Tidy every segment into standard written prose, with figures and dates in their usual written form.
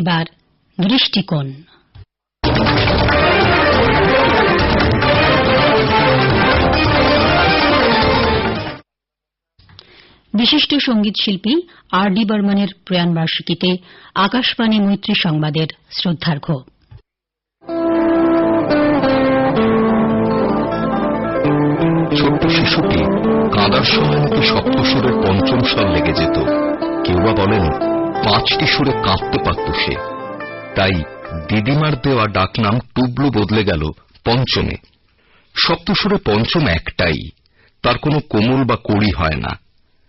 এবার দৃষ্টিকোণ। বিশিষ্ট সঙ্গীত শিল্পী আর.ডি. বর্মনের প্রয়াণবার্ষিকীতে আকাশবাণী মৈত্রী সংবাদের শ্রদ্ধার্ঘ্য। ছোট্ট শিশুটি কাঁদার সময় নাকি সপ্তস্বরের পঞ্চম স্বর লেগে যেত। কেউ বা বলেন 5টি সুরে কাঁদতে পারত সে। তাই দিদিমার দেওয়া ডাকনাম টুবলু বদলে গেল পঞ্চমে। সপ্তস্বরে পঞ্চম একটাই, তার কোনো কোমল বা কড়ি হয় না।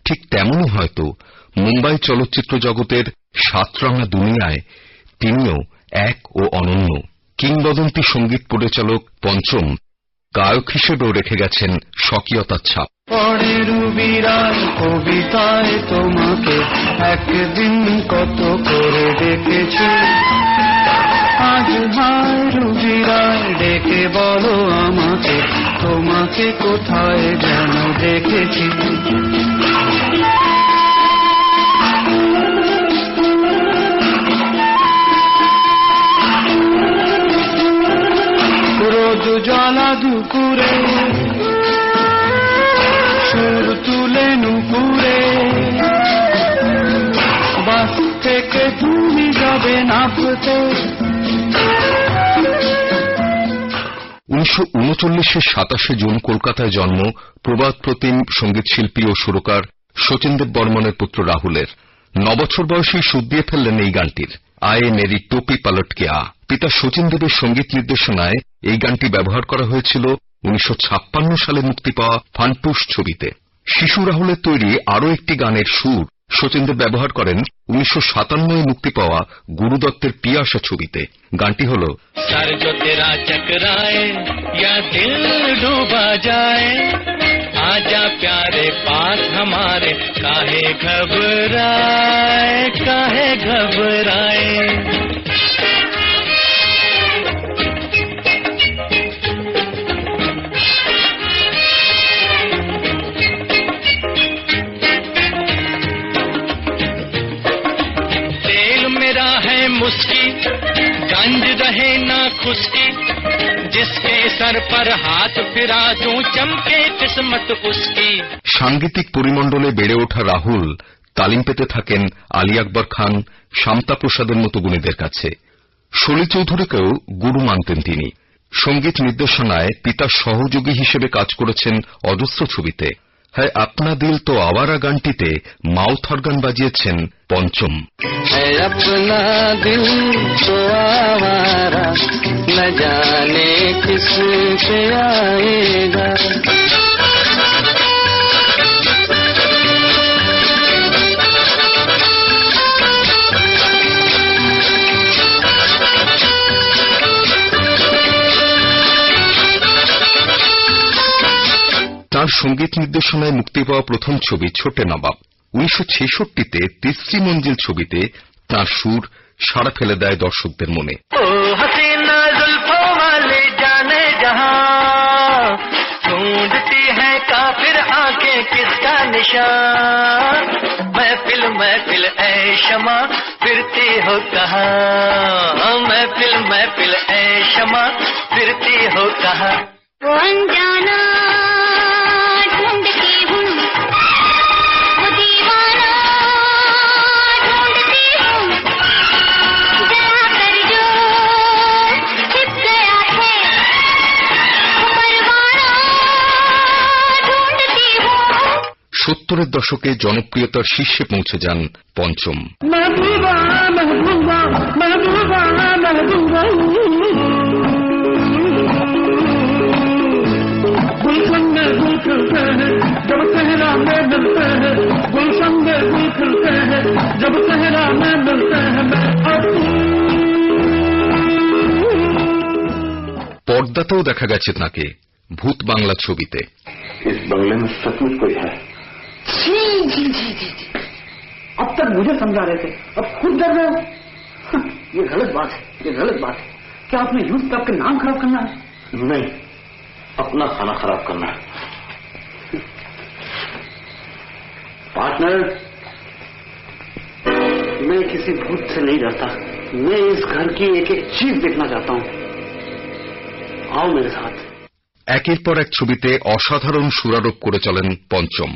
ঠিক তেমনই হয়তো মুম্বাই চলচ্চিত্র জগতের সাতরাঙা দুনিয়ায় তিনিও এক ও অনন্য। কিংবদন্তি সঙ্গীত পরিচালক পঞ্চম গায়ক হিসেবেও রেখে গেছেন স্বকীয়তার ছাপ। পরের বিরাট কবিতায় তোমাকে একদিন কত করে ডেকেছি, আজ হায় রুবিরায় ডেকে বলো আমাকে, তোমাকে কোথায় যেন দেখেছি। রোজ জ্বালা দুপুরে সুর তুলে নুপুরে, বাস থেকে তুমি যাবে নাপতে। 1939-এর 27শে জুন কলকাতায় জন্ম প্রবাদ প্রতিম সঙ্গীত শিল্পী ও সুরকার শচীন দেব বর্মনের পুত্র রাহুলের। 9 বছর বয়সেই সুর দিয়ে ফেললেন এই গানটির, আয়ে মেরি টোপি পালট কে আ। পিতা শচীন দেবের সঙ্গীত নির্দেশনায় এই গানটি ব্যবহার করা হয়েছিল 1956 সালে মুক্তি পাওয়া ফান্টুস ছবিতে। শিশু রাহুলের তৈরি আরও একটি গানের সুর শচীন দেব ব্যবহার করেন 1957 মুক্তি পাওয়া গুরু দত্তের পিয়াসা ছবিতে। গানটি হল सर जो तेरा चकराए या दिल डूबा जाए, आजा प्यारे पास हमारे, काहे घबराए काहे घबराए। तेल मेरा है मुस्की, गंज रहे ना खुशकी, जिसके सर पर हाथ फिरा दूं चमके किस्मत उसकी। সাংগীতিক পরিমণ্ডলে বেড়ে ওঠা রাহুল তালিম পেতে থাকেন আলী আকবর খান, শান্তা প্রসাদের মতো গুণীদের কাছে। শলী চৌধুরীকেও গুরু মানতেন তিনি। সঙ্গীত নির্দেশনায় পিতার সহযোগী হিসেবে কাজ করেছেন অজস্র ছবিতে। হ্যাঁ, আপনা দিল তো আওয়ারা গানটিতে মাউথ অর্গান বাজিয়েছেন পঞ্চম। अपना दिल तो आवारा न जाने किस पे आएगा। তাঁর সঙ্গীত নির্দেশনায় মুক্তি পাওয়া প্রথম ছবি ছোটে নবাব। 1966-তে তিসরি মঞ্জিল ছবিতে তাঁর সুর সাড়া ফেলে দেয় দর্শকদের মনে। ओ हसीना जुल्फों वाले जाने जहां, ढूंढती है काफिर आंखें किसका निशान। महफिल महफिल ऐ शमा फिरती हो कहां, महफिल महफिल ऐ शमा फिरती हो कहां। वो अनजाना ढूंढती हूँ, वो दीवाना ढूंढती हूँ, जरा कर जो छिप गया है, वो परवाना ढूंढती हूँ। 70-এর দশকে জনপ্রিয়তার শীর্ষে পৌঁছে যান পঞ্চম। महबूबा महबूबा महबूबा महबूबा, गुलशन में गुल खिलते हैं जब सहरा में मिलते हैं, गुलशन में गुल खिलते हैं जब सहरा में मिलते हैं। পর্দাতেও দেখা গেছে তাঁকে ভূত বাংলা ছবিতে। इस बंगले में सचमुच कोई है? जी जी जी जी जी, अब तक मुझे समझा रहे थे, अब खुद डर रहे हो। ये गलत बात है, ये गलत बात है। क्या आपने यूथ क्लब के नाम खराब करना है? नहीं, अपना खाना खराब करना है। पार्टनर, मैं किसी भूत से नहीं डरता, मैं इस घर की एक एक चीज देखना चाहता हूं। आओ मेरे साथ। একের পর এক ছবিতে অসাধারণ সুরারোপ করে চলেন পঞ্চম।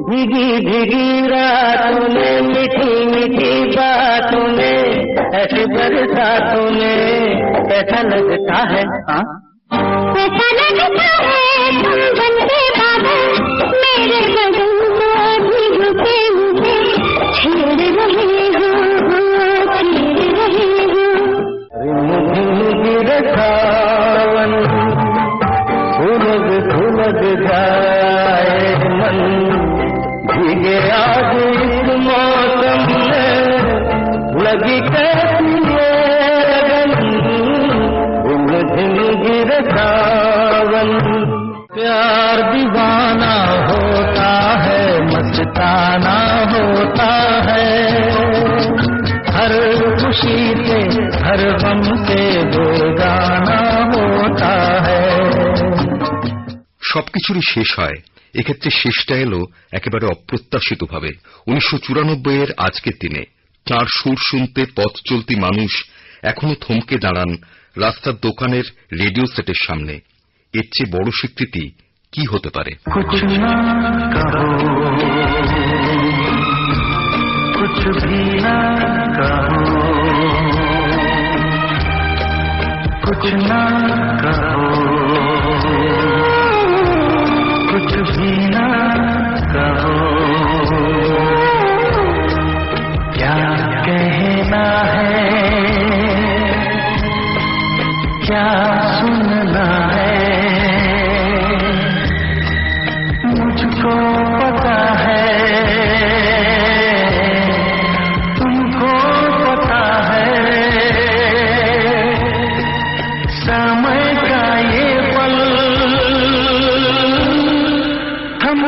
भीगी भीगी रातों में मीठी मीठी बातों में ऐसी बरसातों में कैसा लगता है, कैसा लगता है तुम बनके बादल मेरे बदन को भिगोते हुए छेड़ रहे हो, छेड़ रहे हो। गिर सावन धुलग धुलग जाए मन भीगे आज इस मौसम में लगी कैसी लगन झिम गिर सावन। प्यार दीवाना होता है मस्ताना होता है हर खुशी से हर गम से बेगाना होता है। সবকিছুরই শেষ হয়, এক্ষেত্রে শেষটা এলো একেবারে অপ্রত্যাশিতভাবে। 1994 আজকের দিনে তাঁর সুর শুনতে পথ চলতি মানুষ এখনো থমকে দাঁড়ান রাস্তার দোকানের রেডিও সেটের সামনে। এর চেয়ে বড় স্বীকৃতি কি হতে পারে? कुछ ना कहो, कुछ भी ना कहो, कुछ ना कहो, कुछ भी ना कहो, क्या कहना है, क्या सुनना है, मुझको पता है, तुमको पता है, समय का ये पल हम